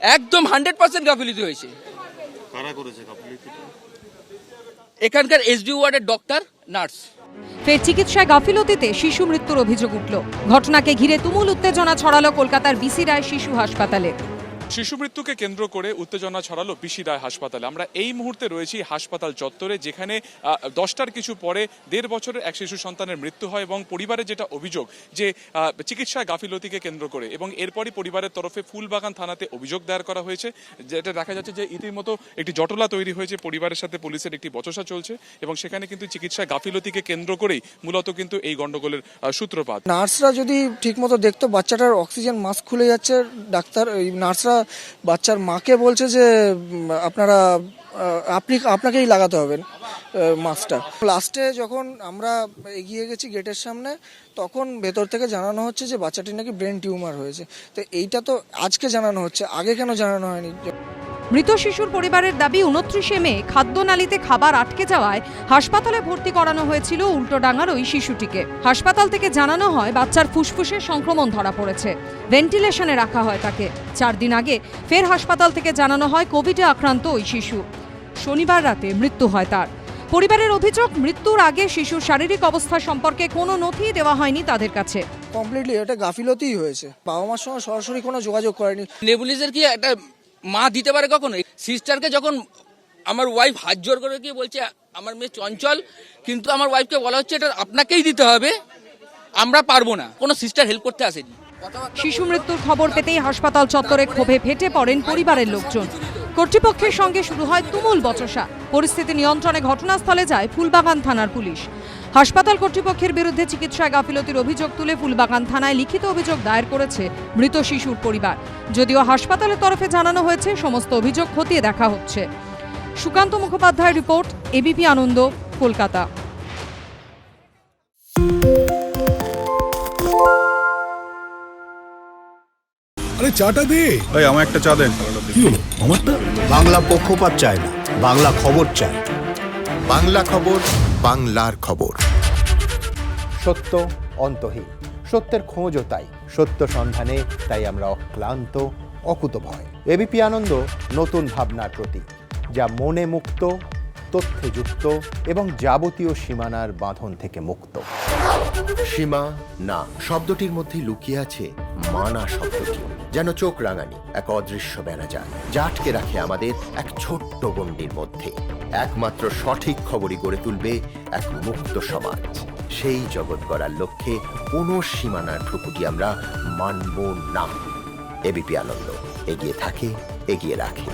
একদম 100% গাফিলতি হয়েছে। কারা করেছে গাফিলতি? এখানকার এসডি ওয়ার্ডের ডক্টর, নার্স। ফের চিকিৎসায় গাফিলতিতে শিশু মৃত্যুর অভিযোগ উঠল। ঘটনাকে ঘিরে তুমুল উত্তেজনা ছড়ালো কলকাতার বিসি রায় শিশু হাসপাতালে। শিশু মৃত্যুকে কেন্দ্র করে উত্তেজনা ছড়ালো বিসি রায় হাসপাতালে। আমরা এই মুহূর্তে রয়েছি হাসপাতাল চত্বরে, যেখানে 10টার কিছু পরে 1.5 বছরের এক শিশু সন্তানের মৃত্যু হয় এবং পরিবারের যেটা অভিযোগ যে চিকিৎসায় গাফিলতিকে কেন্দ্র করে, এবং এরপরই পরিবারের তরফে ফুলবাগান থানাতে অভিযোগ দায়ের করা হয়েছে। যেটা দেখা যাচ্ছে যে ইতিমধ্যে একটি জটলা তৈরি হয়েছে, পরিবারের সাথে পুলিশের একটি বচসা চলছে এবং সেখানে কিন্তু চিকিৎসায় গাফিলতিকে কেন্দ্র করেই মূলত কিন্তু এই গন্ডগোলের সূত্রপাত। নার্সরা যদি ঠিকমতো দেখতো, বাচ্চাটার অক্সিজেন মাস্ক খুলে যাচ্ছে, ডাক্তার নার্সরা বাচ্চার মাকে বলছে যে আপনাকেই লাগাতে হবে মাস্কটা। লাস্টে যখন আমরা এগিয়ে গেছি গেটের সামনে, তখন ভেতর থেকে জানানো হচ্ছে যে বাচ্চাটির নাকি ব্রেন টিউমার হয়েছে। তো এইটা তো আজকে জানানো হচ্ছে, আগে কেন জানানো হয়নি? মৃত শিশুর পরিবারের দাবি 29শে মে খাদ্যনালীতে খাবার আটকে যাওয়ায় হাসপাতালে ভর্তি করানো হয়েছিল উল্টোডাঙ্গার ওই শিশুটিকে। হাসপাতাল থেকে জানানো হয় বাচ্চার ফুসফুসে সংক্রমণ ধরা পড়েছে, ভেন্টিলেশনে রাখা হয় তাকে। 4 দিন আগে ফের হাসপাতাল থেকে জানানো হয় কোভিডে আক্রান্ত ওই শিশু। শনিবার রাতে মৃত্যু হয় তার। পরিবারের অভিযোগ, মৃত্যুর আগে শিশুর শারীরিক অবস্থা সম্পর্কে কোনো নথি দেওয়া হয়নি তাদের কাছে। কমপ্লিটলি এটা গাফিলতিই হয়েছে। বাবা মার সঙ্গে সরাসরি কোনো যোগাযোগ করেনি। নেবুলিজের কি একটা মা দিতে পারে কখনো? সিস্টারকে যখন আমার ওয়াইফ হাত জোর করে গিয়ে বলছে আমার মেয়ে চঞ্চল, কিন্তু আমার ওয়াইফকে বলা হচ্ছে এটা আপনাকেই দিতে হবে, আমরা পারবো না। কোনো সিস্টার হেল্প করতে আসেনি। শিশু মৃত্যুর খবর পেতেই হাসপাতাল চত্বরে ক্ষোভে ফেটে পড়েন পরিবারের লোকজন। কর্তৃপক্ষের সঙ্গে শুরু হয় তুমুল বচসা। পরিস্থিতি নিয়ন্ত্রণে ঘটনাস্থলে যায় ফুলবাগান থানার পুলিশ। হাসপাতাল কর্তৃপক্ষের বিরুদ্ধে চিকিৎসায় গাফিলতির অভিযোগ তুলে ফুলবাগান থানায় লিখিত অভিযোগ দায়ের করেছে মৃত শিশুর পরিবার। যদিও হাসপাতালের তরফে জানানো হয়েছে সমস্ত অভিযোগ খতিয়ে দেখা হচ্ছে। সুকান্ত মুখোপাধ্যায়ের রিপোর্ট, এবিপি আনন্দ, কলকাতা। আরে চাটা দে ভাই, আমার একটা চা দেন। কি হলো আমারটা? বাংলা পক্ষপাত চায় না, বাংলা খবর চায়। বাংলা খবর, বাংলার খবর। সত্য অন্তহীন, সত্যের খোঁজও তাই, সত্য সন্ধানে তাই আমরা অক্লান্ত, অকুতভয়। এবিপি আনন্দ নতুন ভাবনার প্রতীক, যা মনে মুক্ত, তথ্যে যুক্ত এবং যাবতীয় সীমানার বাঁধন থেকে মুক্ত। সীমা না শব্দটির মধ্যে লুকিয়ে আছে মানা শব্দটি, যেন চোখ রাঙানি এক অদৃশ্য বেড়াজাল, যা আটকে রাখে আমাদের এক ছোট্ট গণ্ডির মধ্যে। একমাত্র সঠিক খবরই গড়ে তুলবে এক মুক্ত সমাজ। সেই জগৎ গড়ার লক্ষ্যে কোনো সীমানার ঠুকুটি আমরা মানব না। এবিপি আনন্দ এগিয়ে থাকে, এগিয়ে রাখে।